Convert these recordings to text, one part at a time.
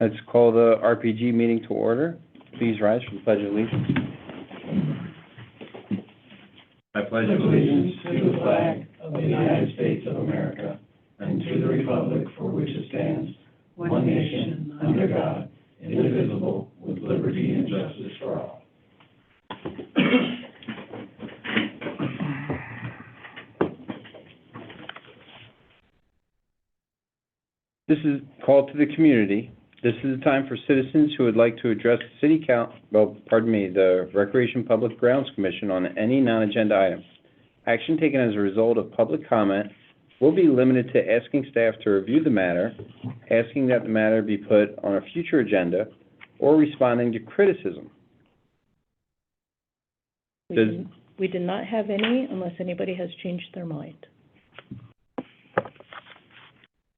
Let's call the RPG meeting to order. Please rise for the Pledge of Allegiance. I pledge allegiance to the flag of the United States of America and to the republic for which it stands, one nation, under God, indivisible, with liberty and justice for all. This is called to the community. This is the time for citizens who would like to address the the Recreation Public Grounds Commission on any non-agenda item. Action taken as a result of public comment will be limited to asking staff to review the matter, asking that the matter be put on a future agenda, or responding to criticism. We did not have any unless anybody has changed their mind.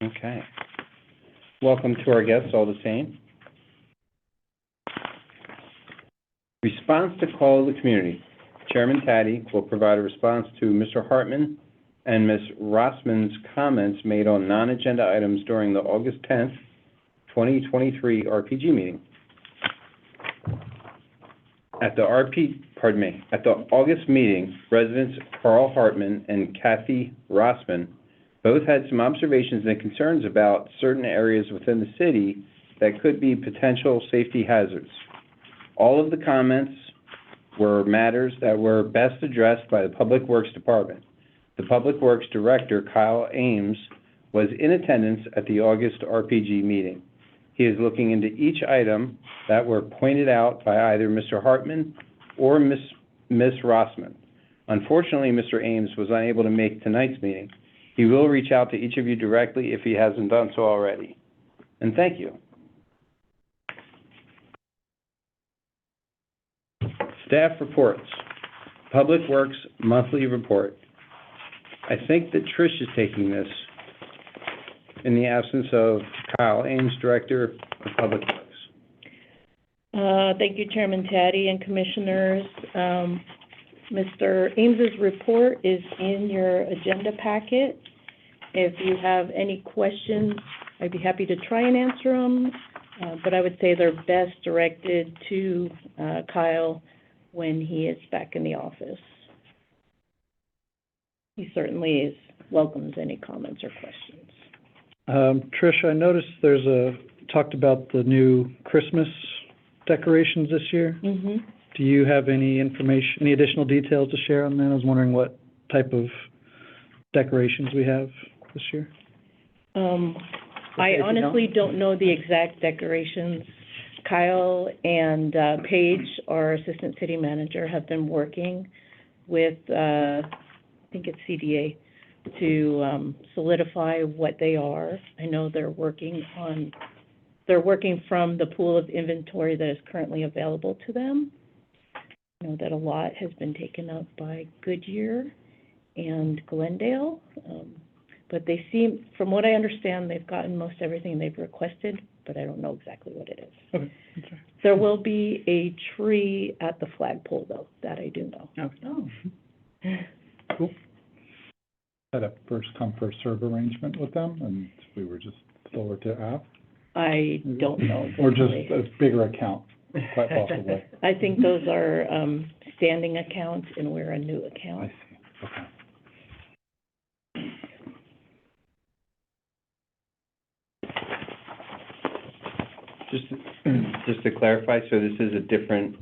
Okay. Welcome to our guests, all the same. Response to call of the community. Chairman Taddy will provide a response to Mr. Hartman and Ms. Rossman's comments made on non-agenda items during the August 10th, 2023 RPG meeting. At the August meeting, residents Carl Hartman and Kathy Rossman both had some observations and concerns about certain areas within the city that could be potential safety hazards. All of the comments were matters that were best addressed by the Public Works Department. The Public Works Director, Kyle Ames, was in attendance at the August RPG meeting. He is looking into each item that were pointed out by either Mr. Hartman or Ms. Rossman. Unfortunately, Mr. Ames was unable to make tonight's meeting. He will reach out to each of you directly if he hasn't done so already. And thank you. Staff reports. Public Works monthly report. I think that Trish is taking this in the absence of Kyle Ames, Director of Public Works. Thank you, Chairman Taddy and Commissioners. Mr. Ames's report is in your agenda packet. If you have any questions, I'd be happy to try and answer them, but I would say they're best directed to Kyle when he is back in the office. He certainly welcomes any comments or questions. Trish, I noticed talked about the new Christmas decorations this year. Mm-hmm. Do you have any information, any additional details to share on that? I was wondering what type of decorations we have this year. I honestly don't know the exact decorations. Kyle and Paige, our Assistant City Manager, have been working with, I think it's CDA, to solidify what they are. I know they're working from the pool of inventory that is currently available to them. I know that a lot has been taken up by Goodyear and Glendale, but they seem, from what I understand, they've gotten most everything they've requested, but I don't know exactly what it is. Okay. Okay. There will be a tree at the flagpole, though, that I do know. Okay. Oh. Cool. Had a first come, first serve arrangement with them, and we were just slower to ask. I don't know exactly. Or just a bigger account, quite possibly. I think those are standing accounts, and we're a new account. I see. Okay. Just to clarify, so this is a different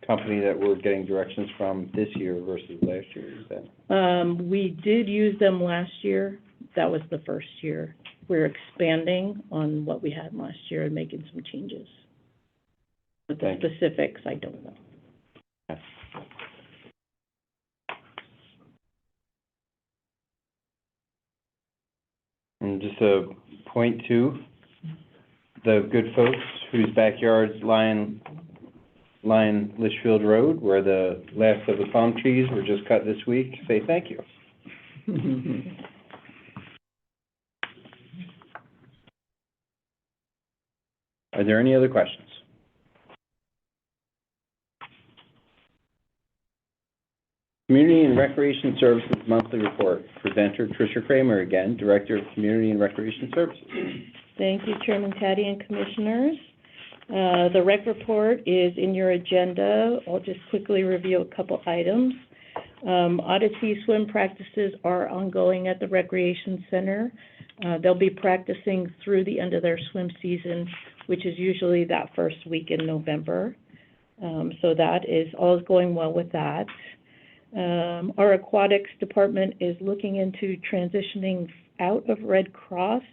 company that we're getting directions from this year versus last year, is that? We did use them last year. That was the first year. We're expanding on what we had last year and making some changes. But the specifics, I don't know. Yes. And just a point two, the good folks whose backyards line Litchfield Road, where the last of the palm trees were just cut this week, say thank you. Are there any other questions? Community and Recreation Services Monthly Report. Presenter Tricia Kramer again, Director of Community and Recreation Services. Thank you, Chairman Taddy and Commissioners. The rec report is in your agenda. I'll just quickly review a couple items. Odyssey swim practices are ongoing at the Recreation Center. They'll be practicing through the end of their swim season, which is usually that first week in November. So that is, all is going well with that. Our aquatics department is looking into transitioning out of Red Cross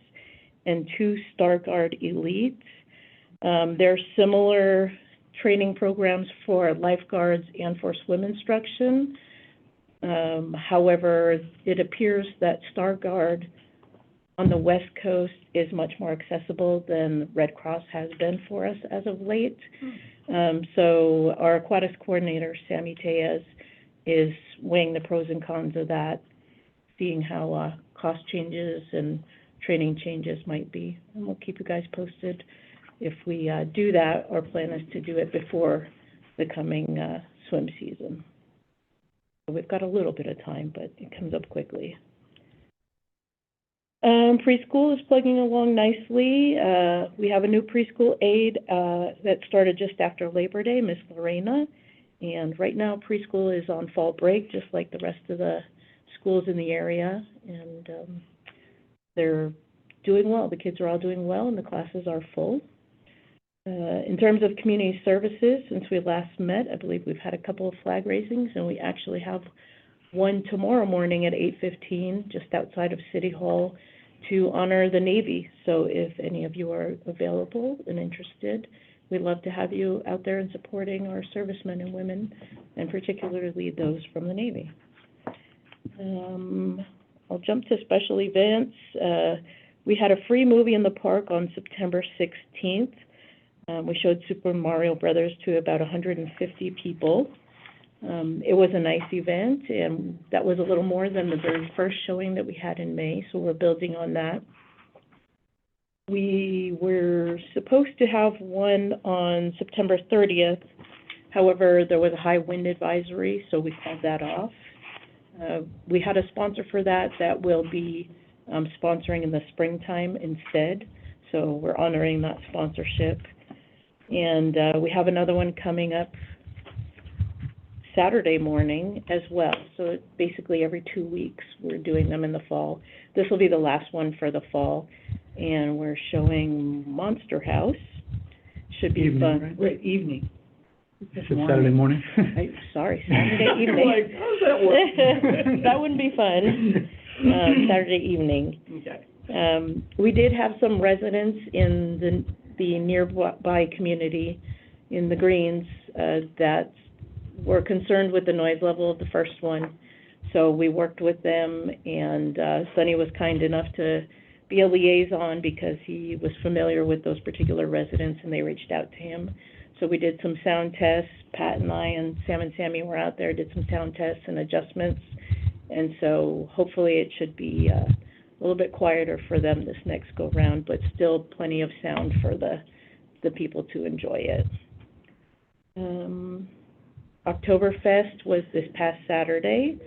and to StarGuard Elite. There are similar training programs for lifeguards and for swim instruction. However, it appears that StarGuard on the West Coast is much more accessible than Red Cross has been for us as of late. So our aquatics coordinator, Sammy Tejas, is weighing the pros and cons of that, seeing how cost changes and training changes might be. And we'll keep you guys posted if we do that. Our plan is to do it before the coming swim season. So we've got a little bit of time, but it comes up quickly. Preschool is plugging along nicely. We have a new preschool aide that started just after Labor Day, Miss Lorena. And right now, preschool is on fall break, just like the rest of the schools in the area. And they're doing well. The kids are all doing well, and the classes are full. In terms of community services, since we last met, I believe we've had a couple of flag raisings, and we actually have one tomorrow morning at 8:15, just outside of City Hall, to honor the Navy. So if any of you are available and interested, we'd love to have you out there and supporting our servicemen and women, and particularly those from the Navy. I'll jump to special events. We had a free movie in the park on September 16th. We showed Super Mario Brothers to about 150 people. It was a nice event, and that was a little more than the very first showing that we had in May, so we're building on that. We were supposed to have one on September 30th. However, there was a high wind advisory, so we called that off. We had a sponsor for that will be sponsoring in the springtime instead, so we're honoring that sponsorship. And we have another one coming up Saturday morning as well. So basically every 2 weeks we're doing them in the fall. This will be the last one for the fall, and we're showing Monster House. Should be Evening, fun. right? Wait, evening. It's Saturday morning. Sorry, Saturday evening. Like, how does that work? That wouldn't be fun. Saturday evening. Okay. We did have some residents in the nearby community in the Greens that were concerned with the noise level of the first one. So we worked with them, and Sonny was kind enough to be a liaison because he was familiar with those particular residents, and they reached out to him. So we did some sound tests. Pat and I and Sam and Sammy were out there, did some sound tests and adjustments. And so hopefully it should be a little bit quieter for them this next go-round, but still plenty of sound for the people to enjoy it. Oktoberfest was this past Saturday.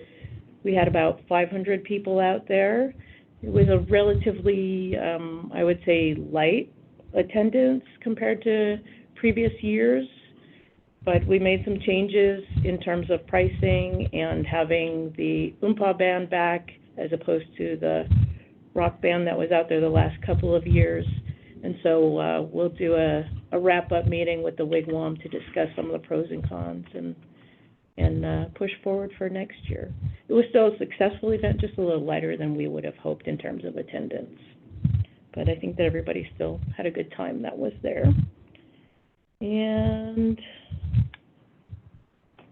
We had about 500 people out there. It was a relatively, I would say, light attendance compared to previous years, but we made some changes in terms of pricing and having the Oompa band back as opposed to the rock band that was out there the last couple of years. And so we'll do a wrap-up meeting with the Wigwam to discuss some of the pros and cons and push forward for next year. It was still a successful event, just a little lighter than we would have hoped in terms of attendance. But I think that everybody still had a good time that was there. And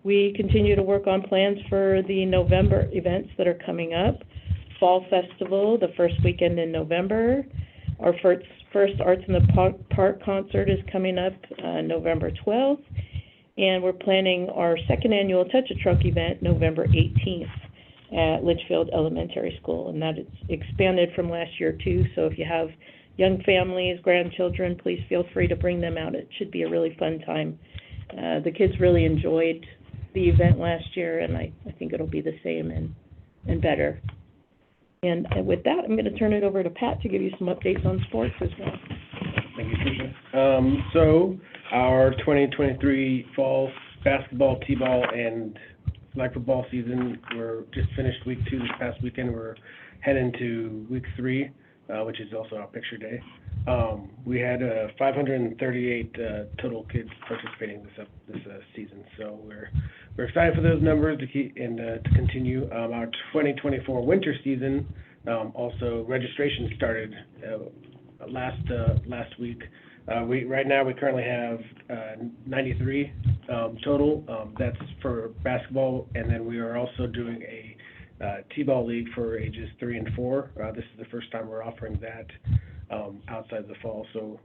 we continue to work on plans for the November events that are coming up. Fall Festival, the first weekend in November. Our first Arts in the Park concert is coming up November 12th. And we're planning our second annual Touch a Truck event November 18th at Litchfield Elementary School. And that is expanded from last year too, so if you have young families, grandchildren, please feel free to bring them out. It should be a really fun time. The kids really enjoyed the event last year, and I think it'll be the same and better. And with that, I'm gonna turn it over to Pat to give you some updates on sports as well. Thank you, Tricia. So our 2023 fall basketball, t-ball, and flag football season, we're just finished week 2 this past weekend. We're heading to week 3, which is also our picture day. We had 538 total kids participating this season, so we're excited for those numbers to keep and to continue. Our 2024 winter season, also registration started last week. Right now we currently have 93 total. That's for basketball, and then we are also doing a t-ball league for ages 3 and 4. This is the first time we're offering that outside the fall. So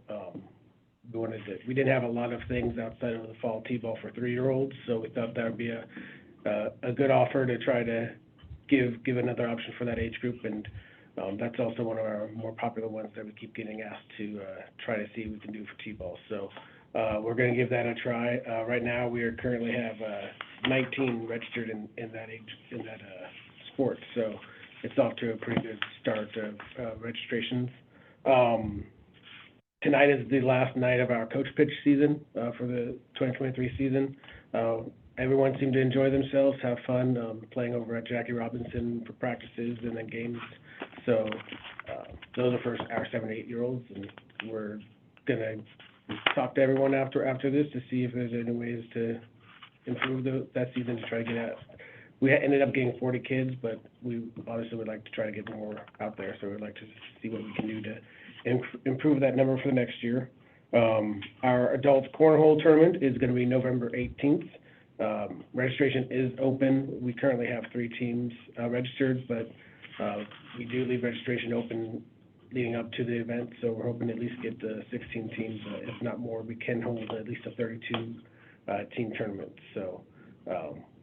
we didn't have a lot of things outside of the fall t-ball for 3-year-olds, so we thought that would be a good offer to try to give another option for that age group, and that's also one of our more popular ones that we keep getting asked to try to see what we can do for t-ball. So we're going to give that a try. Right now we currently have 19 registered in that sport, so it's off to a pretty good start of registrations. Tonight is the last night of our coach pitch season for the 2023 season. Everyone seemed to enjoy themselves, have fun playing over at Jackie Robinson for practices and then games. So those are for our 7 to 8-year-olds, and we're going to talk to everyone after this to see if there's any ways to improve that season to try to get out. We ended up getting 40 kids, but we obviously would like to try to get more out there, so we'd like to see what we can do to improve that number for the next year. Our adult cornhole tournament is going to be November 18th. Registration is open. We currently have 3 teams registered, but we do leave registration open leading up to the event, so we're hoping to at least get 16 teams, if not more. We can hold at least a 32-team tournament, so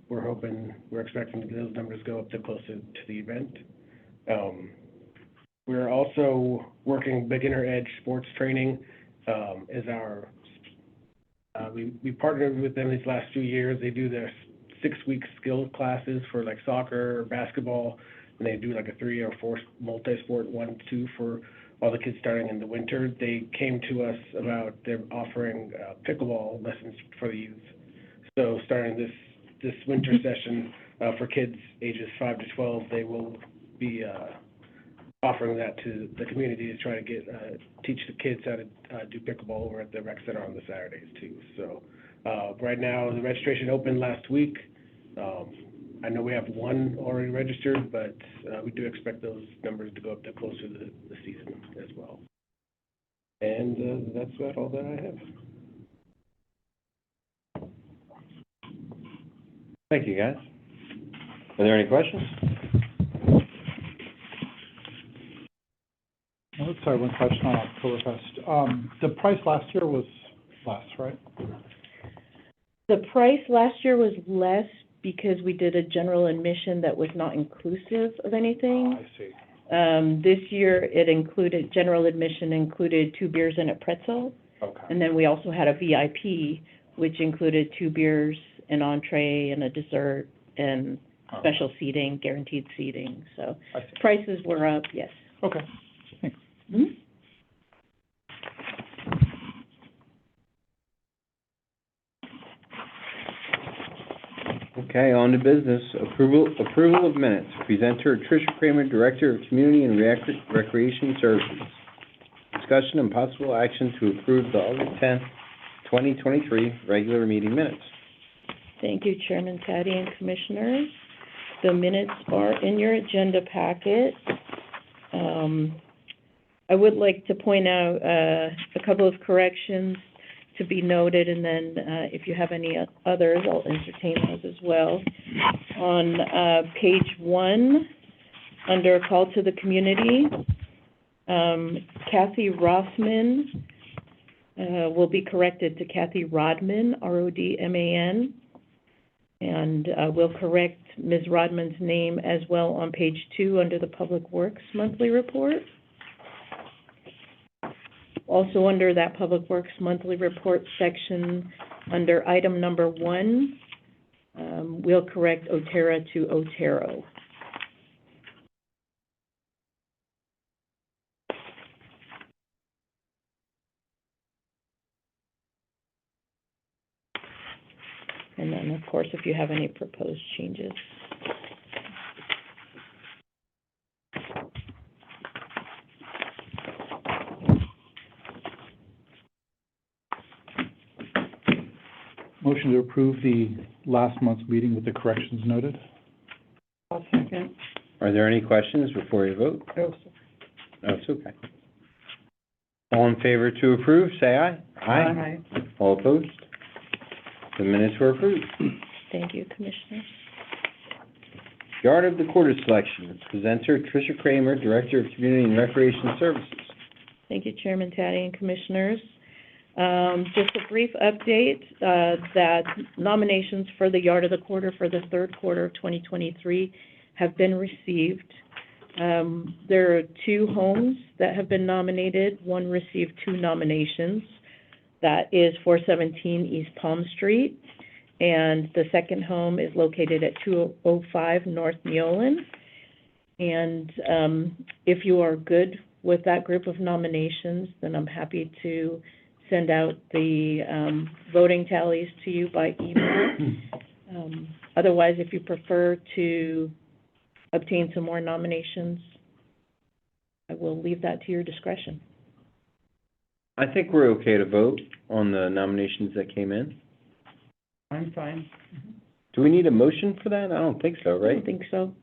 we're expecting those numbers go up to closer to the event. We're also working Beginner Edge Sports Training as our we partnered with them these last few years. They do their 6-week skill classes for like soccer or basketball, and they do like a 3 or 4 multi-sport 1, 2 for all the kids starting in the winter. They came to us about them offering pickleball lessons for the youth. So starting this winter session for kids ages 5 to 12, they will be offering that to the community to try to teach the kids how to do pickleball over at the rec center on the Saturdays too. So right now the registration opened last week. I know we have 1 already registered, but we do expect those numbers to go up to closer to the season as well. And that's about all that I have. Thank you, guys. Are there any questions? Sorry, one question on Oktoberfest. The price last year was less, right? The price last year was less because we did a general admission that was not inclusive of anything. I see. This year, general admission included 2 beers and a pretzel. Okay. And then we also had a VIP, which included 2 beers, an entree, and a dessert, and special seating, guaranteed seating. So I see. prices were up, yes. Okay. Thanks. Mhm. Okay, on to business. Approval of minutes. Presenter Tricia Kramer, Director of Community and Recreation Services. Discussion and possible action to approve the August 10th, 2023 regular meeting minutes. Thank you, Chairman Taddy and Commissioners. The minutes are in your agenda packet. I would like to point out a couple of corrections to be noted, and then if you have any others, I'll entertain those as well. On page 1, under Call to the Community, Kathy Rossman will be corrected to Kathy Rodman, R-O-D-M-A-N, and we'll correct Ms. Rodman's name as well on page 2 under the Public Works Monthly Report. Also under that Public Works Monthly Report section, under item number 1, we'll correct Otero to Otero. And then, of course, if you have any proposed changes. Motion to approve the last month's meeting with the corrections noted. I'll second. Are there any questions before you vote? Oh, No, it's okay. All in favor to approve, say aye. aye. All opposed? The minutes were approved. Thank you, Commissioners. Yard of the Quarter selection. Presenter Tricia Kramer, Director of Community and Recreation Services. Thank you, Chairman Taddy and Commissioners. Just a brief update, that nominations for the Yard of the Quarter for the third quarter of 2023 have been received. There are 2 homes that have been nominated. One received 2 nominations. That is 417 East Palm Street, and the second home is located at 205 North Neolin. And if you are good with that group of nominations, then I'm happy to send out the voting tallies to you by email. Otherwise, if you prefer to obtain some more nominations, I will leave that to your discretion. I think we're okay to vote on the nominations that came in. I'm fine. Do we need a motion for that? I don't think so, I right? don't think so.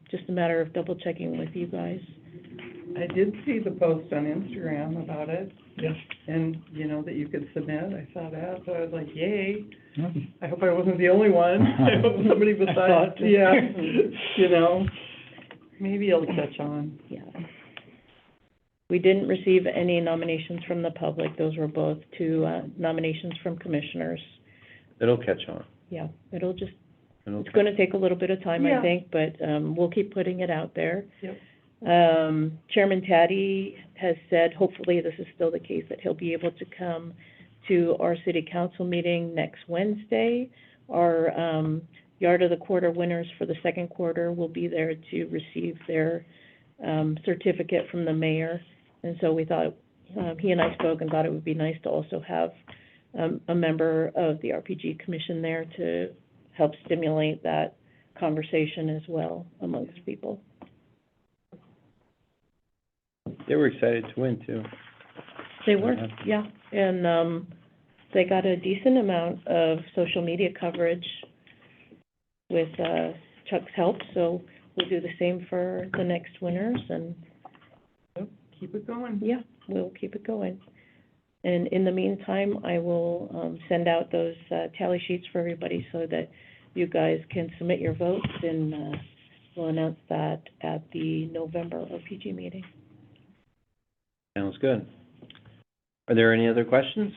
Just a matter of double checking with you guys. I did see the post on Instagram about it, Yes. and, you know, that you could submit. I saw that, so I was like, yay. Yeah. I hope I wasn't the only one. I hope somebody besides, thought- yeah, you know, maybe it'll catch on. Yeah. We didn't receive any nominations from the public. Those were both 2 nominations from commissioners. It'll catch on. Yeah, it'll just, It'll it's gonna take a little bit of time, I Yeah. think, but we'll keep putting it out there. Yep. Chairman Taddy has said, hopefully this is still the case, that he'll be able to come to our city council meeting next Wednesday. Our Yard of the Quarter winners for the second quarter will be there to receive their certificate from the mayor. And so we thought, he and I spoke and thought it would be nice to also have a member of the RPG Commission there to help stimulate that conversation as well amongst people. They were excited to win, too. They were, yeah, and they got a decent amount of social media coverage with Chuck's help, so we'll do the same for the next winners, and Keep it going. yeah, we'll keep it going. And in the meantime, I will send out those tally sheets for everybody so that you guys can submit your votes, and we'll announce that at the November RPG meeting. Sounds good. Are there any other questions?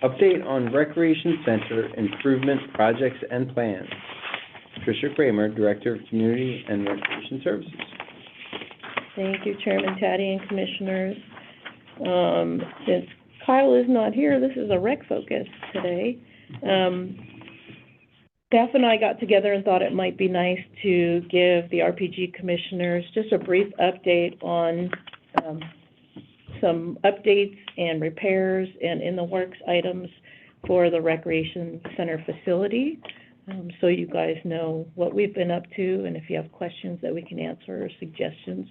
Update on Recreation Center improvement projects and plans. Tricia Kramer, Director of Community and Recreation Services. Thank you, Chairman Taddy and Commissioners. Since Kyle is not here, this is a rec focus today. Staff and I got together and thought it might be nice to give the RPG Commissioners just a brief update on some updates and repairs and in-the-works items for the Recreation Center facility, so you guys know what we've been up to, and if you have questions that we can answer or suggestions,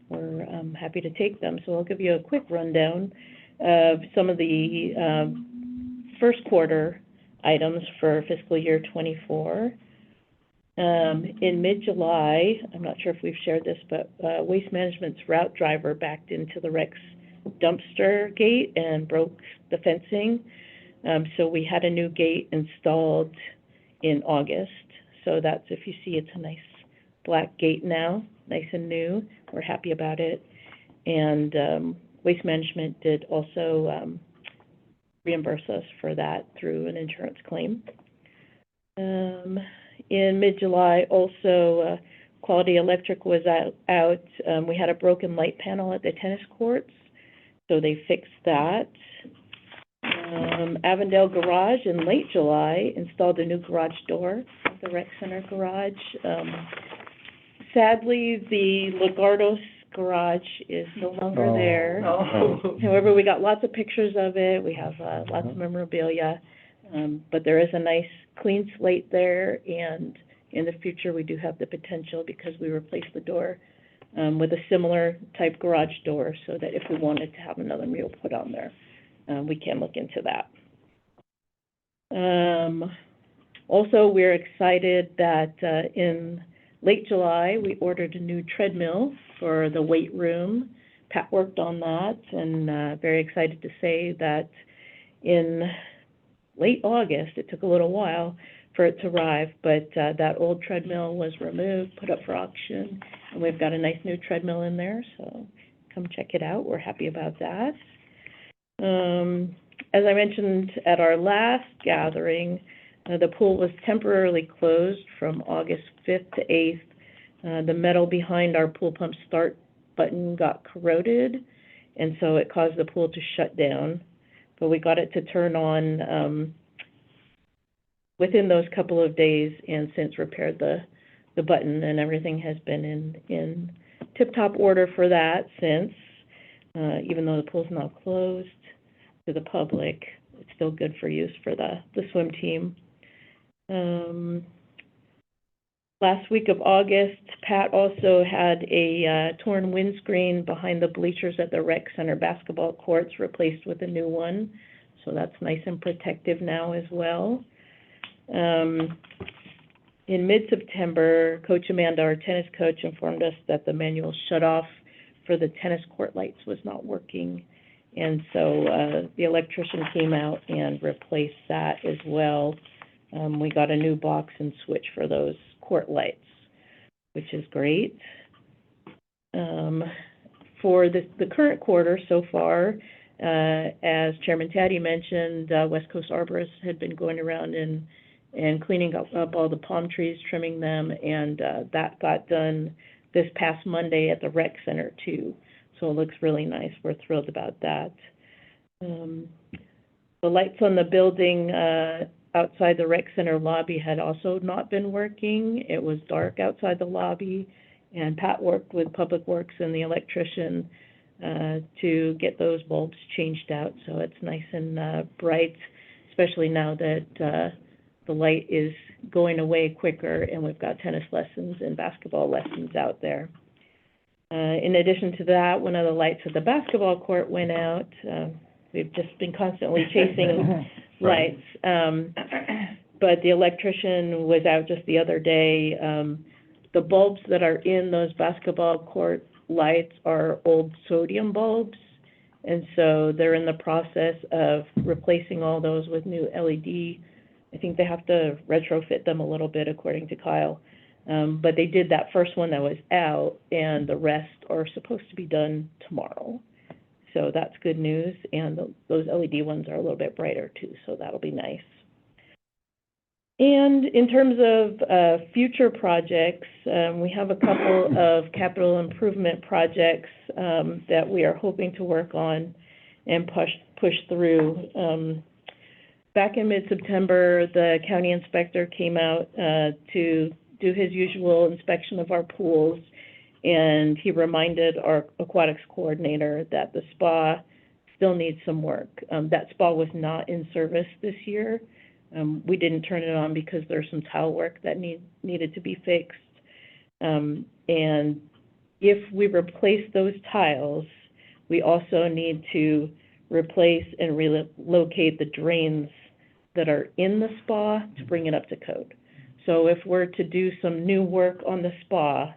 we're happy to take them. So I'll give you a quick rundown of some of the first quarter items for fiscal year '24. In mid-July, I'm not sure if we've shared this, but Waste Management's route driver backed into the Rex dumpster gate and broke the fencing. So we had a new gate installed in August. So that's, if you see, it's a nice black gate now, nice and new. We're happy about it. And Waste Management did also reimburse us for that through an insurance claim. In mid-July, also, Quality Electric was out. We had a broken light panel at the tennis courts, so they fixed that. Avondale Garage in late July installed a new garage door at the Rec Center garage. Sadly, the Lagardos garage is no longer Oh. there. Oh. However, we got lots of pictures of it, we have, lots of memorabilia, but there is a nice clean slate there, and in the future, we do have the potential, because we replaced the door, with a similar type garage door, so that if we wanted to have another mural put on there, we can look into that. Also, we're excited that, in late July, we ordered a new treadmill for the weight room. Pat worked on that, and very excited to say that in late August, it took a little while for it to arrive, but that old treadmill was removed, put up for auction, and we've got a nice new treadmill in there, so come check it out. We're happy about that. As I mentioned at our last gathering, the pool was temporarily closed from August 5th to 8th. The metal behind our pool pump start button got corroded, and so it caused the pool to shut down. But we got it to turn on within those couple of days, and since repaired the button, and everything has been in tip-top order for that since. Even though the pool's now closed to the public, it's still good for use for the swim team. Last week of August, Pat also had a torn windscreen behind the bleachers at the rec center basketball courts replaced with a new one, so that's nice and protective now as well. In mid-September, Coach Amanda, our tennis coach, informed us that the manual shutoff for the tennis court lights was not working, and so the electrician came out and replaced that as well. We got a new box and switch for those court lights, which is great. For the current quarter so far, as Chairman Taddy mentioned, West Coast Arborists had been going around and cleaning up all the palm trees, trimming them, and that got done this past Monday at the rec center too. So it looks really nice. We're thrilled about that. The lights on the building outside the rec center lobby had also not been working. It was dark outside the lobby, and Pat worked with Public Works and the electrician to get those bulbs changed out, so it's nice and bright, especially now that the light is going away quicker and we've got tennis lessons and basketball lessons out there. In addition to that, one of the lights at the basketball court went out. We've just been constantly chasing lights. But the electrician was out just the other day. The bulbs that are in those basketball court lights are old sodium bulbs, and so they're in the process of replacing all those with new LED. I think they have to retrofit them a little bit, according to Kyle. But they did that first one that was out, and the rest are supposed to be done tomorrow. So that's good news, and those LED ones are a little bit brighter too, so that'll be nice. And in terms of future projects, we have a couple of capital improvement projects that we are hoping to work on and push through. Back in mid-September, the county inspector came out to do his usual inspection of our pools, and he reminded our aquatics coordinator that the spa still needs some work. That spa was not in service this year. We didn't turn it on because there's some tile work that needed to be fixed. And if we replace those tiles, we also need to replace and relocate the drains that are in the spa to bring it up to code. So if we're to do some new work on the spa,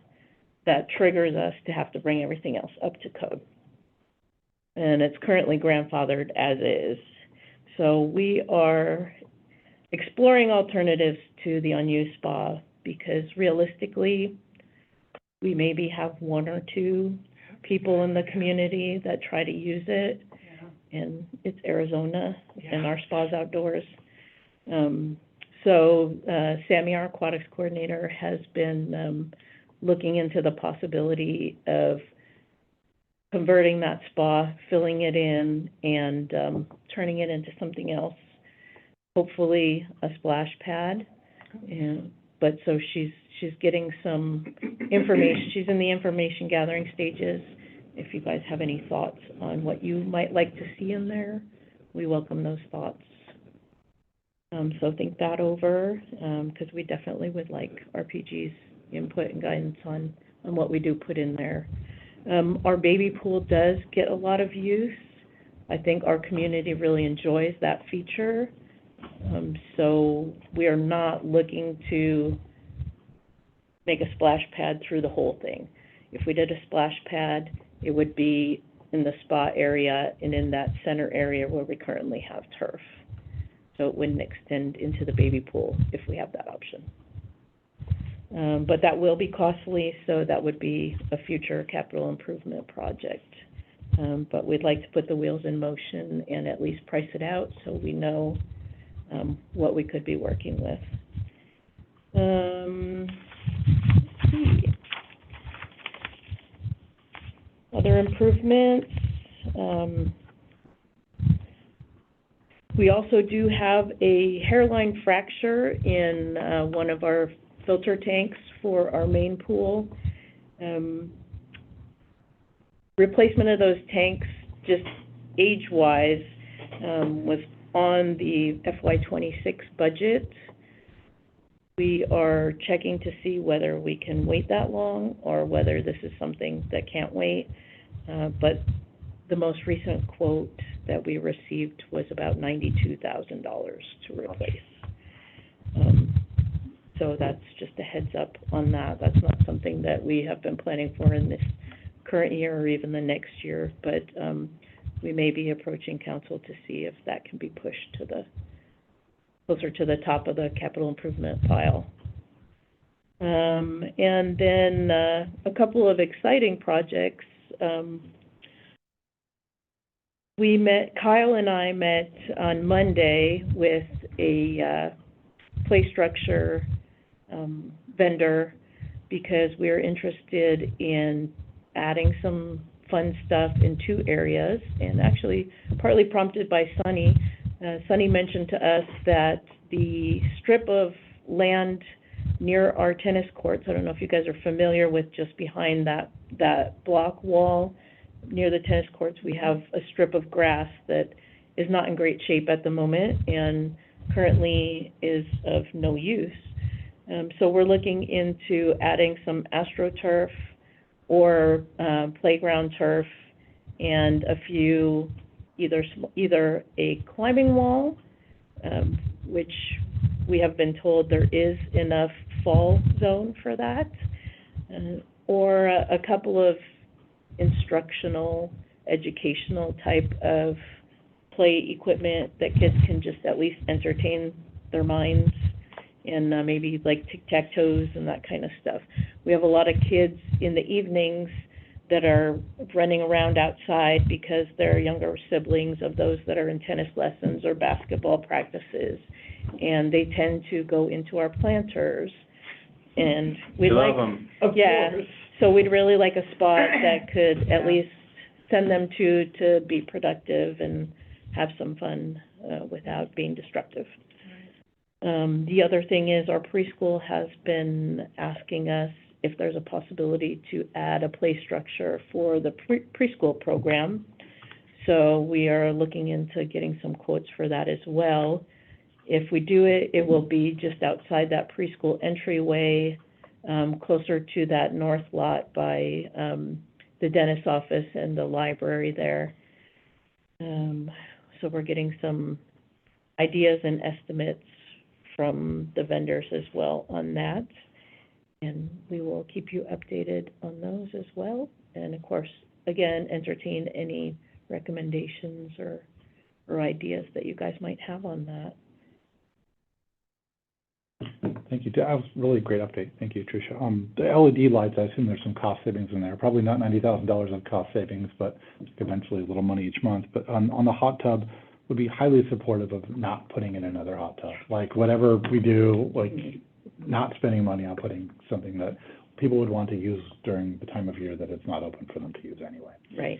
that triggers us to have to bring everything else up to code. And it's currently grandfathered as is. So we are exploring alternatives to the unused spa, because realistically, we maybe have one or two people in the community that try to use it, and it's Arizona, and our spa's outdoors. So Sammy, our aquatics coordinator, has been looking into the possibility of converting that spa, filling it in, and turning it into something else, hopefully a splash pad. but so she's getting some information, she's in the information gathering stages. If you guys have any thoughts on what you might like to see in there, we welcome those thoughts. So think that over, because we definitely would like RPG's input and guidance on what we do put in there. Our baby pool does get a lot of use. I think our community really enjoys that feature. So we are not looking to make a splash pad through the whole thing. If we did a splash pad, it would be in the spa area and in that center area where we currently have turf. So it wouldn't extend into the baby pool if we have that option. But that will be costly, so that would be a future capital improvement project. But we'd like to put the wheels in motion and at least price it out so we know what we could be working with. Let's see. Other improvements. We also do have a hairline fracture in one of our filter tanks for our main pool. Replacement of those tanks, just age-wise, was on the FY26 budget. We are checking to see whether we can wait that long or whether this is something that can't wait. But the most recent quote that we received was about $92,000 to replace. So that's just a heads up on that. That's not something that we have been planning for in this current year or even the next year, but we may be approaching council to see if that can be pushed to closer to the top of the capital improvement pile. And then a couple of exciting projects. Kyle and I met on Monday with a play structure vendor because we're interested in adding some fun stuff in two areas, and actually partly prompted by Sunny. Sunny mentioned to us that the strip of land near our tennis courts, I don't know if you guys are familiar with just behind that block wall near the tennis courts, we have a strip of grass that is not in great shape at the moment and currently is of no use. So we're looking into adding some AstroTurf or playground turf and a few, either a climbing wall, which we have been told there is enough fall zone for that, or a couple of instructional, educational type of play equipment that kids can just at least entertain their minds, and maybe like tic-tac-toes and that kind of stuff. We have a lot of kids in the evenings that are running around outside because they're younger siblings of those that are in tennis lessons or basketball practices, and they tend to go into our planters. And we'd like, yeah, so we'd really like a spot that could at least send them to be productive and have some fun without being destructive. The other thing is our preschool has been asking us if there's a possibility to add a play structure for the preschool program. So we are looking into getting some quotes for that as well. If we do it, it will be just outside that preschool entryway, closer to that north lot by the dentist's office and the library there. So we're getting some ideas and estimates from the vendors as well on that. And we will keep you updated on those as well. And of course, again, entertain any recommendations or ideas that you guys might have on that. Thank you. That was really a great update. Thank you, Tricia. The LED lights, I assume there's some cost savings in there. Probably not $90,000 of cost savings, but eventually a little money each month. But on the hot tub, would be highly supportive of not putting in another hot tub. Like whatever we do, like not spending money on putting something that people would want to use during the time of year that it's not open for them to use anyway. Right.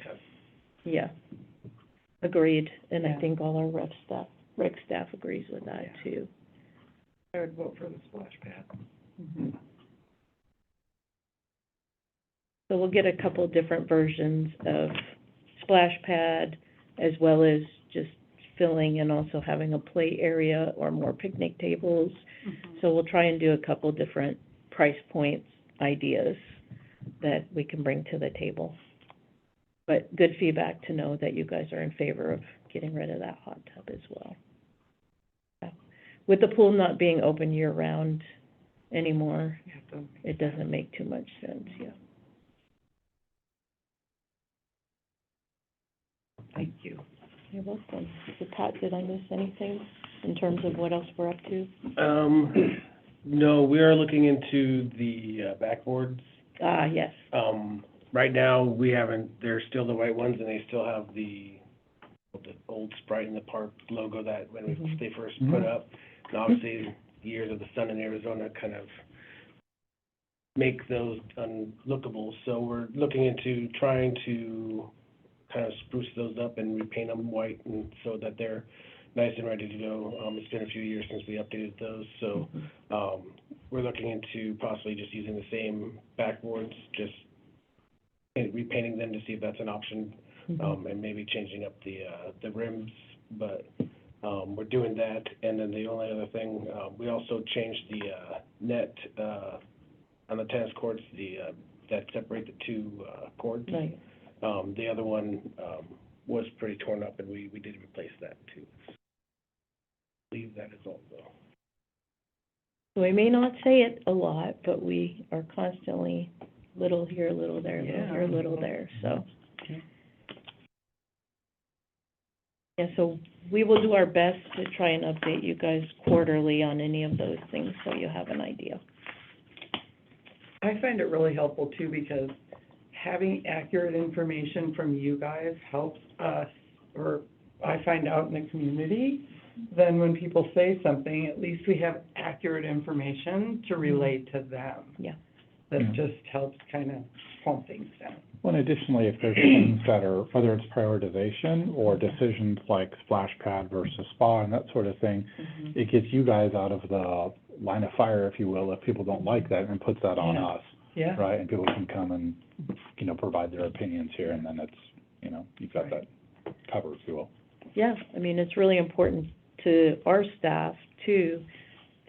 Yeah. Agreed. And I think all our rec staff agrees with that too. I would vote for the splash pad. So we'll get a couple different versions of splash pad, as well as just filling and also having a play area or more picnic tables. So we'll try and do a couple different price points, ideas that we can bring to the table. But good feedback to know that you guys are in favor of getting rid of that hot tub as well. Yeah. With the pool not being open year-round anymore, it doesn't make too much sense, yeah. Thank you. You're welcome. So Pat, did I miss anything in terms of what else we're up to? No, we are looking into the backboards. Yes. Right now, we haven't, they're still the white ones, and they still have the old Sprite in the Park logo that when they first put up. And obviously, years of the sun in Arizona kind of make those unlookable. So we're looking into trying to kind of spruce those up and repaint them white, and so that they're nice and ready to go. It's been a few years since we updated those, so we're looking into possibly just using the same backboards, just repainting them to see if that's an option, and maybe changing up the rims, but we're doing that. And then the only other thing, we also changed the net on the tennis courts, that separate the two cords. Right. The other one was pretty torn up, and we did replace that too. Leave that as also. So we may not say it a lot, but we are constantly little here, little there, little here, little there, so. Yeah, so we will do our best to try and update you guys quarterly on any of those things, so you have an idea. I find it really helpful too, because having accurate information from you guys helps us, or I find out in the community, then when people say something, at least we have accurate information to relate to them. Yeah. That just helps kind of calm things down. Well, additionally, if there's things that are, whether it's prioritization or decisions like splash pad versus spa and that sort of thing, it gets you guys out of the line of fire, if you will, if people don't like that, and puts that on us. Yeah. Right, and people can come and, provide their opinions here, and then it's, you've got that covered, if you will. Yeah, I mean, it's really important to our staff too,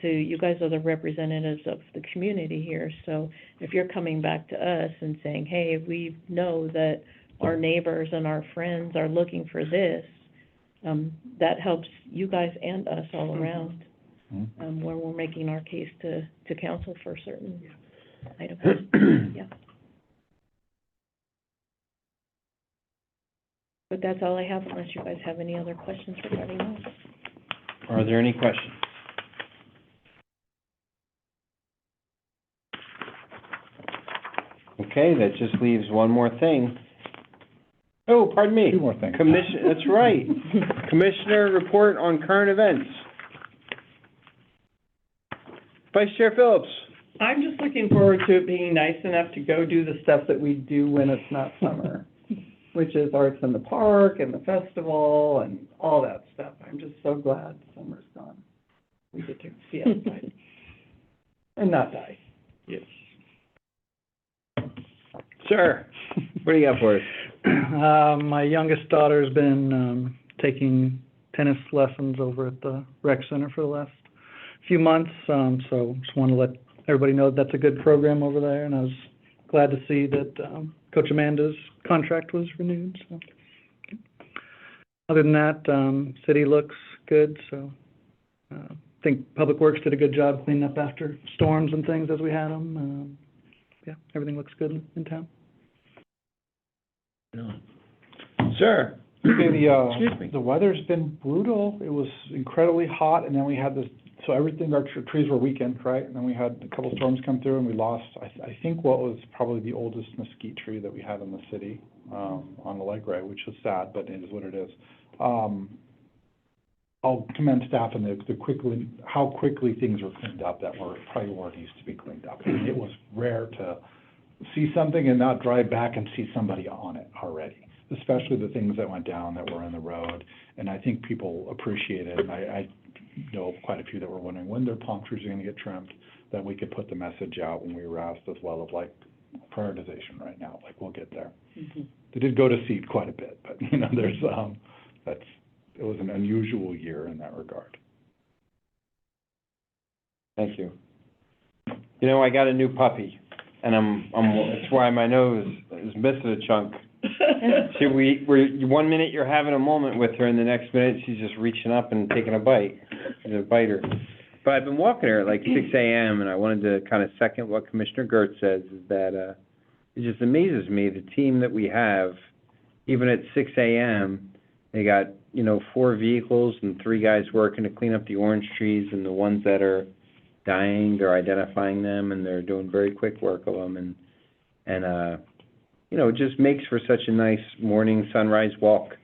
you guys are the representatives of the community here, so if you're coming back to us and saying, hey, we know that our neighbors and our friends are looking for this, that helps you guys and us all around, when we're making our case to council for certain items. Yeah. But that's all I have, unless you guys have any other questions regarding that. Are there any questions? Okay, that just leaves one more thing. Oh, pardon me. Two more things. That's right. Commissioner report on current events. Vice Chair Phillips. I'm just looking forward to it being nice enough to go do the stuff that we do when it's not summer, which is Arts in the Park and the festival and all that stuff. I'm just so glad summer's gone. We get to be outside and not die. Yes. Sir, what do you got for us? My youngest daughter's been taking tennis lessons over at the rec center for the last few months, so just want to let everybody know that's a good program over there, and I was glad to see that Coach Amanda's contract was renewed. So, other than that, city looks good, so I think Public Works did a good job cleaning up after storms and things as we had them. Everything looks good in town. Sir. Excuse me. The weather's been brutal. It was incredibly hot, and then we had this, so everything, our trees were weakened, right? And then we had a couple storms come through, and we lost, I think, what was probably the oldest mesquite tree that we had in the city, on Alegre, which was sad, but it is what it is. I'll commend staff and how quickly things were cleaned up that probably weren't used to be cleaned up. And it was rare to see something and not drive back and see somebody on it already, especially the things that went down that were in the road. And I think people appreciate it. And I know quite a few that were wondering when their palm trees are going to get trimmed. that we could put the message out when we were asked as well of like prioritization right now, like we'll get there. Mhm. They did go to seed quite a bit, but you know, there's, it was an unusual year in that regard. Thank you. You know, I got a new puppy, and that's why my nose is missing a chunk. See, we're 1 minute you're having a moment with her, and the next minute she's just reaching up and taking a bite. She's a biter. But I've been walking her at like 6 a.m., and I wanted to kind of second what Commissioner Gertz says, is that, it just amazes me, the team that we have, even at 6 a.m., they got, 4 vehicles and 3 guys working to clean up the orange trees, and the ones that are dying, they're identifying them, and they're doing very quick work of them, and it just makes for such a nice morning sunrise walk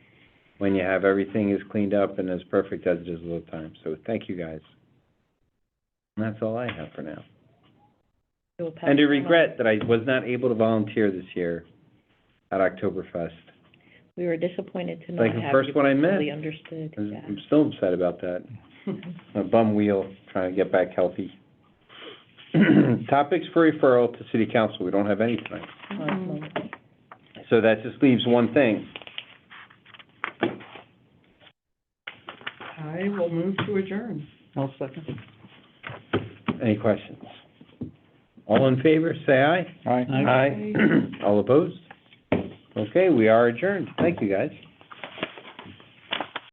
when you have everything is cleaned up and as perfect as it is all the time. So thank you, guys. And that's all I have for now. We'll pass And to it on. regret that I was not able to volunteer this year at Oktoberfest. We were disappointed to not Like have the you. first one I missed. Totally understood, yeah. I'm still upset about that. A bum wheel, trying to get back healthy. Topics for referral to City Council, we don't have any tonight. Mhm. So that just leaves one thing. I will move to adjourn. I'll second. Any questions? All in favor, say aye. All right. Aye. All opposed? Okay, we are adjourned. Thank you, guys.